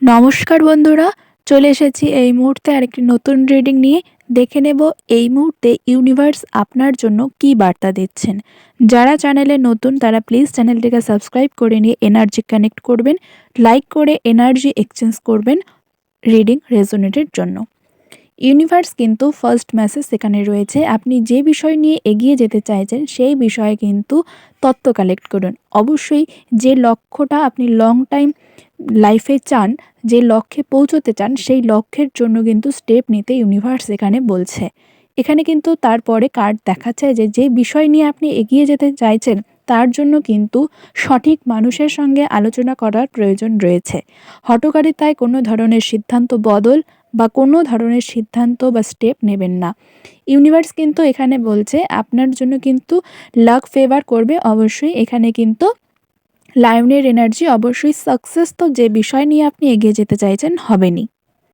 নমস্কার বন্ধুরা, চলে এসেছি এই মুহূর্তে আরেকটি নতুন রিডিং নিয়ে। দেখে নেব এই মুহূর্তে ইউনিভার্স আপনার জন্য কী বার্তা দিচ্ছেন। যারা চ্যানেলে নতুন তারা প্লিজ চ্যানেলটিকে সাবস্ক্রাইব করে নিয়ে এনার্জি কানেক্ট করবেন, লাইক করে এনার্জি এক্সচেঞ্জ করবেন রিডিং রেজোনেটের জন্য। ইউনিভার্স কিন্তু ফার্স্ট মেসেজ সেখানে রয়েছে, আপনি যে বিষয় নিয়ে এগিয়ে যেতে চাইছেন সেই বিষয়ে কিন্তু তথ্য কালেক্ট করুন। অবশ্যই যে লক্ষ্যটা আপনি লং টাইম লাইফে চান, যে লক্ষ্যে পৌঁছতে চান, সেই লক্ষ্যের জন্য কিন্তু স্টেপ নিতে ইউনিভার্স এখানে বলছে। এখানে কিন্তু তারপরে কার্ড দেখাচ্ছে যে যে বিষয় নিয়ে আপনি এগিয়ে যেতে চাইছেন তার জন্য কিন্তু সঠিক মানুষের সঙ্গে আলোচনা করার প্রয়োজন রয়েছে। হঠকারিতায় কোনো ধরনের সিদ্ধান্ত বদল বা কোনো ধরনের সিদ্ধান্ত বা স্টেপ নেবেন না। ইউনিভার্স কিন্তু এখানে বলছে আপনার জন্য কিন্তু লাক ফেভার করবে। অবশ্যই এখানে কিন্তু লায়নের এনার্জি, অবশ্যই সাকসেস তো যে বিষয় নিয়ে আপনি এগিয়ে যেতে চাইছেন হবেনই।